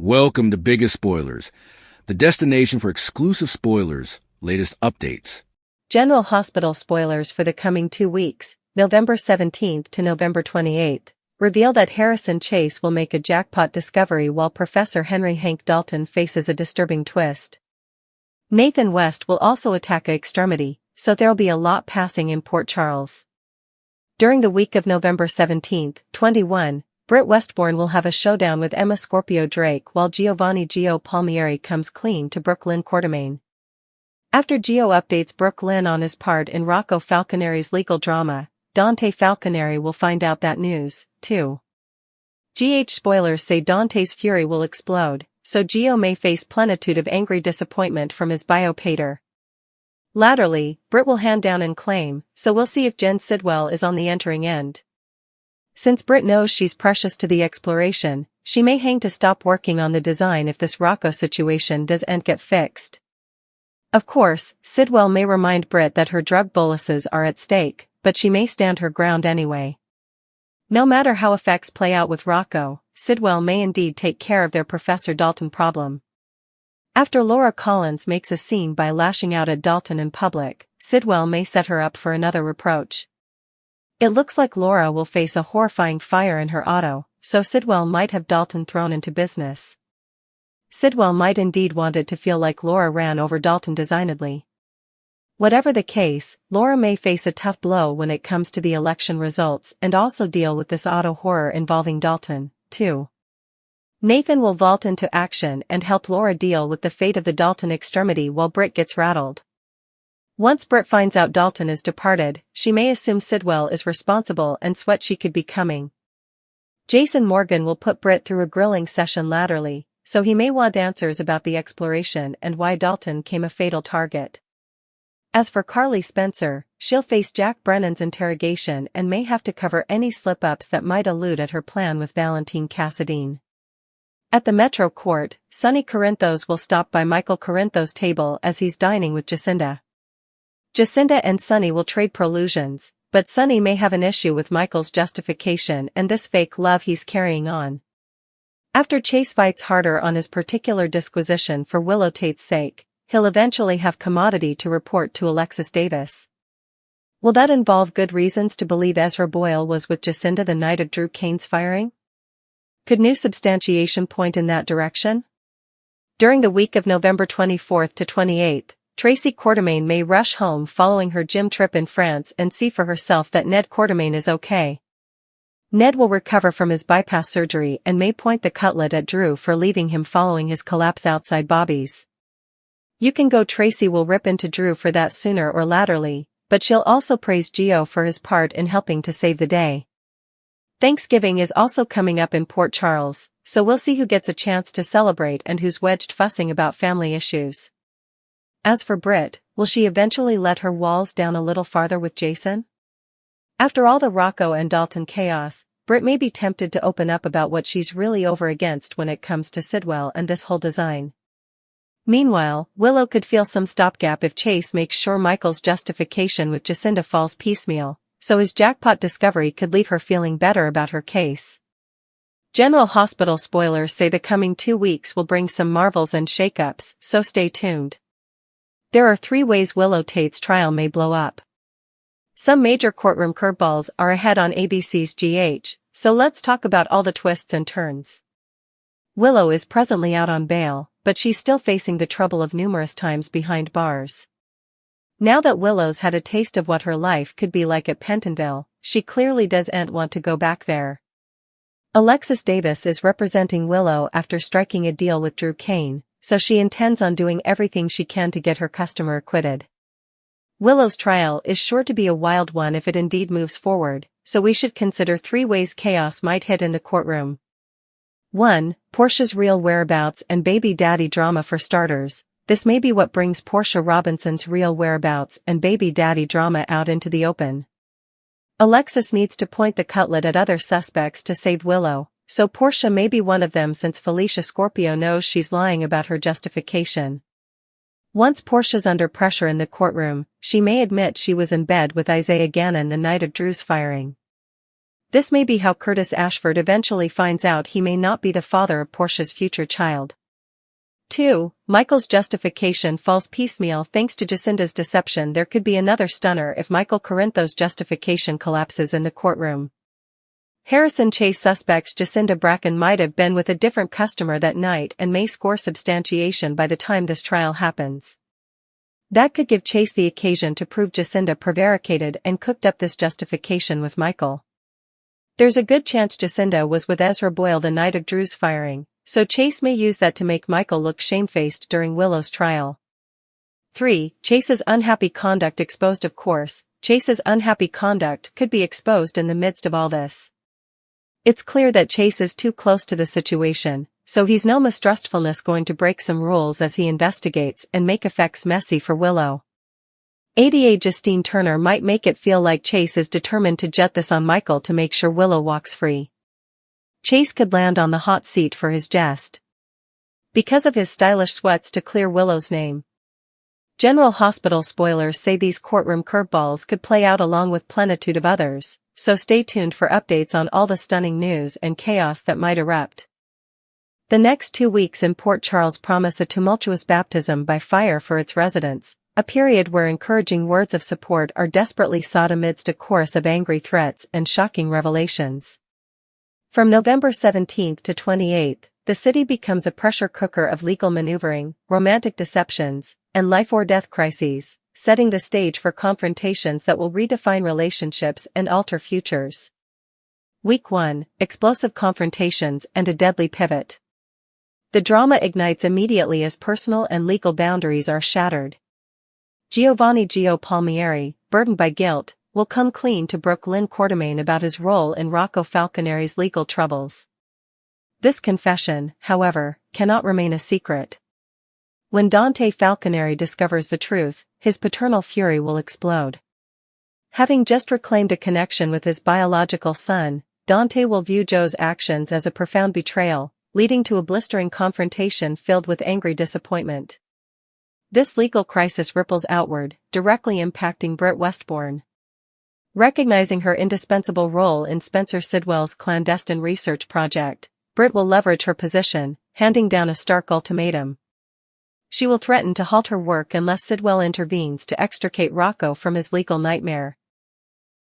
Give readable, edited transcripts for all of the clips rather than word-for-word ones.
Welcome to Biggest Spoilars, the destination for exclusive spoilers, latest updates. General Hospital spoilers for the coming 2 weeks, November 17th to November 28th, reveal that Harrison Chase will make a jackpot discovery while Professor Henry Hank Dalton faces a disturbing twist. Nathan West will also attack a extremity, so there'll be a lot passing in Port Charles. During the week of November 17th, 21, Britt Westbourne will have a showdown with Emma Scorpio Drake while Giovanni Gio Palmieri comes clean to Brooke Lynn Quartermaine. After Gio updates Brooke Lynn on his part in Rocco Falconeri's legal drama, Dante Falconeri will find out that news, too. Spoilers say Dante's fury will explode, so Gio may face plenitude of angry disappointment from his bio-pater. Latterly, Britt will hand down and claim, so we'll see if Jen Sidwell is on the entering end. Since Britt knows she's precious to the exploration, she may hang to stop working on the design if this Rocco situation doesn't get fixed. Of course, Sidwell may remind Britt that her drug boluses are at stake, but she may stand her ground anyway. No matter how effects play out with Rocco, Sidwell may indeed take care of their Professor Dalton problem. After Laura Collins makes a scene by lashing out at Dalton in public, Sidwell may set her up for another reproach. It looks like Laura will face a horrifying fire in her auto, so Sidwell might have Dalton thrown into business. Sidwell might indeed want it to feel like Laura ran over Dalton designedly. Whatever the case, Laura may face a tough blow when it comes to the election results and also deal with this auto horror involving Dalton, too. Nathan will vault into action and help Laura deal with the fate of the Dalton extremity while Britt gets rattled. Once Britt finds out Dalton is departed, she may assume Sidwell is responsible and sweat she could be coming. Jason Morgan will put Britt through a grilling session latterly, so he may want answers about the exploration and why Dalton came a fatal target. As for Carly Spencer, she'll face Jack Brennan's interrogation and may have to cover any slip-ups that might allude at her plan with Valentine Cassadine. At the Metro Court, Sonny Corinthos will stop by Michael Corinthos' table as he's dining with Jacinda. Jacinda and Sonny will trade prolusions, but Sonny may have an issue with Michael's justification and this fake love he's carrying on. After Chase fights harder on his particular disquisition for Willow Tate's sake, he'll eventually have commodity to report to Alexis Davis. Will that involve good reasons to believe Ezra Boyle was with Jacinda the night of Drew Kane's firing? Could new substantiation point in that direction? During the week of November 24th to 28th, Tracy Quartermaine may rush home following her gym trip in France and see for herself that Ned Quartermaine is okay. Ned will recover from his bypass surgery and may point the cutlet at Drew for leaving him following his collapse outside Bobby's. You can go Tracy will rip into Drew for that sooner or laterly, but she'll also praise Gio for his part in helping to save the day. Thanksgiving is also coming up in Port Charles, so we'll see who gets a chance to celebrate and who's wedged fussing about family issues. As for Britt, will she eventually let her walls down a little farther with Jason? After all the Rocco and Dalton chaos, Britt may be tempted to open up about what she's really over against when it comes to Sidwell and this whole design. Meanwhile, Willow could feel some stopgap if Chase makes sure Michael's justification with Jacinda falls piecemeal, so his jackpot discovery could leave her feeling better about her case. General Hospital spoilers say the coming 2 weeks will bring some marvels and shakeups, so stay tuned. There are 3 ways Willow Tate's trial may blow up. Some major courtroom curveballs are ahead on ABC's GH, so let's talk about all the twists and turns. Willow is presently out on bail, but she's still facing the trouble of numerous times behind bars. Now that Willow's had a taste of what her life could be like at Pentonville, she clearly doesn't want to go back there. Alexis Davis is representing Willow after striking a deal with Drew Kane, so she intends on doing everything she can to get her customer acquitted. Willow's trial is sure to be a wild one if it indeed moves forward, so we should consider 3 ways chaos might hit in the courtroom. 1. Portia's real whereabouts and baby daddy drama. For starters, this may be what brings Portia Robinson's real whereabouts and baby daddy drama out into the open. Alexis needs to point the cutlet at other suspects to save Willow, so Portia may be one of them since Felicia Scorpio knows she's lying about her justification. Once Portia's under pressure in the courtroom, she may admit she was in bed with Isaiah Gannon the night of Drew's firing. This may be how Curtis Ashford eventually finds out he may not be the father of Portia's future child. 2. Michael's justification falls piecemeal thanks to Jacinda's deception. There could be another stunner if Michael Corinthos' justification collapses in the courtroom. Harrison Chase suspects Jacinda Bracken might have been with a different customer that night and may score substantiation by the time this trial happens. That could give Chase the occasion to prove Jacinda prevaricated and cooked up this justification with Michael. There's a good chance Jacinda was with Ezra Boyle the night of Drew's firing, so Chase may use that to make Michael look shamefaced during Willow's trial. 3. Chase's unhappy conduct exposed. Of course, Chase's unhappy conduct could be exposed in the midst of all this. It's clear that Chase is too close to the situation, so he's no mistrustfulness going to break some rules as he investigates and make effects messy for Willow. ADA Justine Turner might make it feel like Chase is determined to jet this on Michael to make sure Willow walks free. Chase could land on the hot seat for his jest. Because of his stylish sweats to clear Willow's name. General Hospital spoilers say these courtroom curveballs could play out along with plenitude of others, so stay tuned for updates on all the stunning news and chaos that might erupt. The next 2 weeks in Port Charles promise a tumultuous baptism by fire for its residents, a period where encouraging words of support are desperately sought amidst a chorus of angry threats and shocking revelations. From November 17th to 28th, the city becomes a pressure cooker of legal maneuvering, romantic deceptions, and life-or-death crises, setting the stage for confrontations that will redefine relationships and alter futures. Week 1, explosive confrontations and a deadly pivot. The drama ignites immediately as personal and legal boundaries are shattered. Giovanni Gio Palmieri, burdened by guilt, will come clean to Brooke Lynn Quartermaine about his role in Rocco Falconeri's legal troubles. This confession, however, cannot remain a secret. When Dante Falconeri discovers the truth, his paternal fury will explode. Having just reclaimed a connection with his biological son, Dante will view Joe's actions as a profound betrayal, leading to a blistering confrontation filled with angry disappointment. This legal crisis ripples outward, directly impacting Britt Westbourne. Recognizing her indispensable role in Spencer Sidwell's clandestine research project, Britt will leverage her position, handing down a stark ultimatum. She will threaten to halt her work unless Sidwell intervenes to extricate Rocco from his legal nightmare.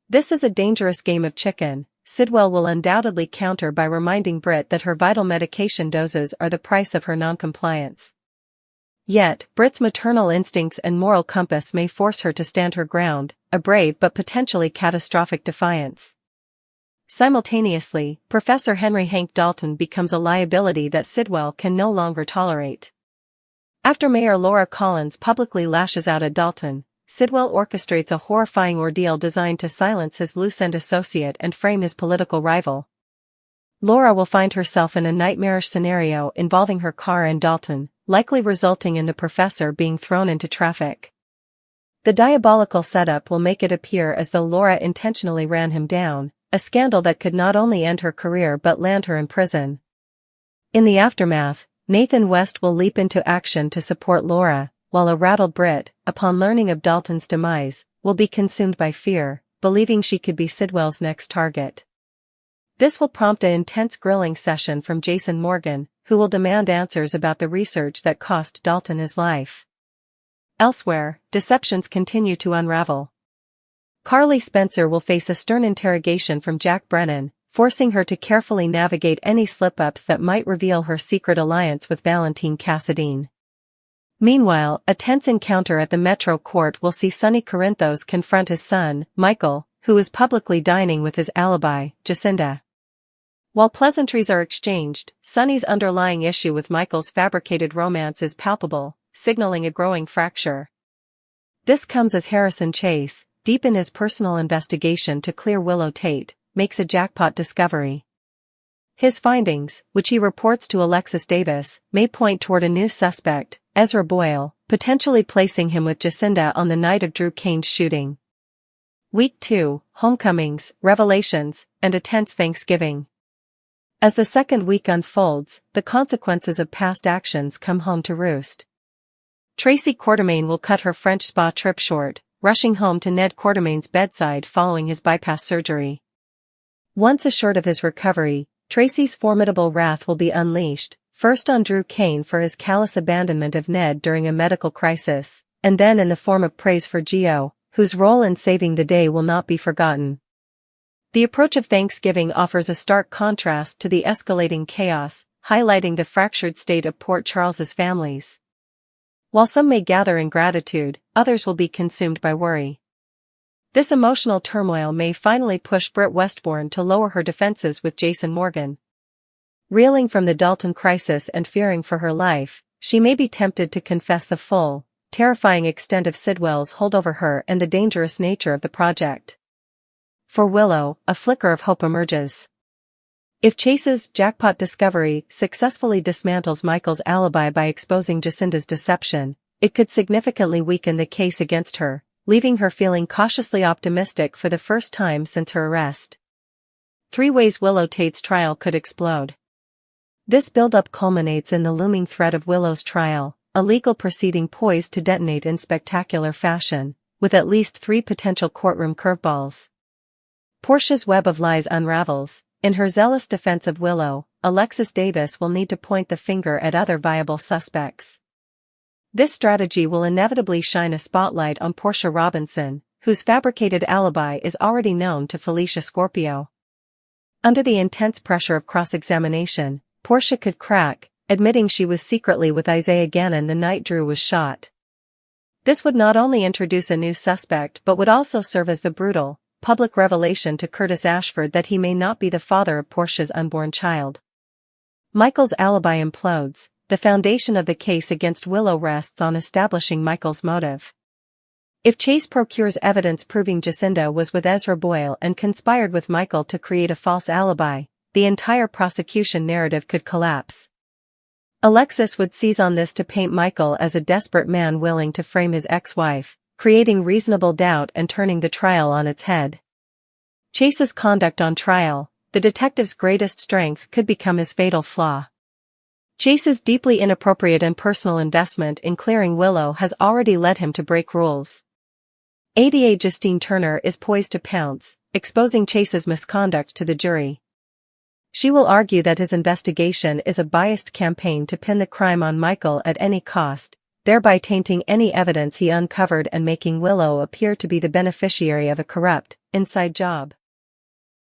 This is a dangerous game of chicken. Sidwell will undoubtedly counter by reminding Britt that her vital medication doses are the price of her noncompliance. Yet, Britt's maternal instincts and moral compass may force her to stand her ground, a brave but potentially catastrophic defiance. Simultaneously, Professor Henry Hank Dalton becomes a liability that Sidwell can no longer tolerate. After Mayor Laura Collins publicly lashes out at Dalton, Sidwell orchestrates a horrifying ordeal designed to silence his loose-end associate and frame his political rival. Laura will find herself in a nightmarish scenario involving her car and Dalton, likely resulting in the professor being thrown into traffic. The diabolical setup will make it appear as though Laura intentionally ran him down, a scandal that could not only end her career but land her in prison. In the aftermath, Nathan West will leap into action to support Laura, while a rattled Britt, upon learning of Dalton's demise, will be consumed by fear, believing she could be Sidwell's next target. This will prompt an intense grilling session from Jason Morgan, who will demand answers about the research that cost Dalton his life. Elsewhere, deceptions continue to unravel. Carly Spencer will face a stern interrogation from Jack Brennan, forcing her to carefully navigate any slip-ups that might reveal her secret alliance with Valentine Cassadine. Meanwhile, a tense encounter at the Metro Court will see Sonny Corinthos confront his son, Michael, who is publicly dining with his alibi, Jacinda. While pleasantries are exchanged, Sonny's underlying issue with Michael's fabricated romance is palpable, signaling a growing fracture. This comes as Harrison Chase, deep in his personal investigation to clear Willow Tate, makes a jackpot discovery. His findings, which he reports to Alexis Davis, may point toward a new suspect, Ezra Boyle, potentially placing him with Jacinda on the night of Drew Kane's shooting. Week 2, Homecomings, Revelations, and a tense Thanksgiving. As the second week unfolds, the consequences of past actions come home to roost. Tracy Quartermaine will cut her French spa trip short, rushing home to Ned Quartermaine's bedside following his bypass surgery. Once assured of his recovery, Tracy's formidable wrath will be unleashed, first on Drew Kane for his callous abandonment of Ned during a medical crisis, and then in the form of praise for Gio, whose role in saving the day will not be forgotten. The approach of Thanksgiving offers a stark contrast to the escalating chaos, highlighting the fractured state of Port Charles's families. While some may gather in gratitude, others will be consumed by worry. This emotional turmoil may finally push Britt Westbourne to lower her defenses with Jason Morgan. Reeling from the Dalton crisis and fearing for her life, she may be tempted to confess the full, terrifying extent of Sidwell's hold over her and the dangerous nature of the project. For Willow, a flicker of hope emerges. If Chase's jackpot discovery successfully dismantles Michael's alibi by exposing Jacinda's deception, it could significantly weaken the case against her, leaving her feeling cautiously optimistic for the first time since her arrest. 3 ways Willow Tate's trial could explode. This build-up culminates in the looming threat of Willow's trial, a legal proceeding poised to detonate in spectacular fashion, with at least 3 potential courtroom curveballs. Portia's web of lies unravels. In her zealous defense of Willow, Alexis Davis will need to point the finger at other viable suspects. This strategy will inevitably shine a spotlight on Portia Robinson, whose fabricated alibi is already known to Felicia Scorpio. Under the intense pressure of cross-examination, Portia could crack, admitting she was secretly with Isaiah Gannon the night Drew was shot. This would not only introduce a new suspect but would also serve as the brutal, public revelation to Curtis Ashford that he may not be the father of Portia's unborn child. Michael's alibi implodes. The foundation of the case against Willow rests on establishing Michael's motive. If Chase procures evidence proving Jacinda was with Ezra Boyle and conspired with Michael to create a false alibi, the entire prosecution narrative could collapse. Alexis would seize on this to paint Michael as a desperate man willing to frame his ex-wife, creating reasonable doubt and turning the trial on its head. Chase's conduct on trial, the detective's greatest strength, could become his fatal flaw. Chase's deeply inappropriate and personal investment in clearing Willow has already led him to break rules. ADA Justine Turner is poised to pounce, exposing Chase's misconduct to the jury. She will argue that his investigation is a biased campaign to pin the crime on Michael at any cost, thereby tainting any evidence he uncovered and making Willow appear to be the beneficiary of a corrupt, inside job.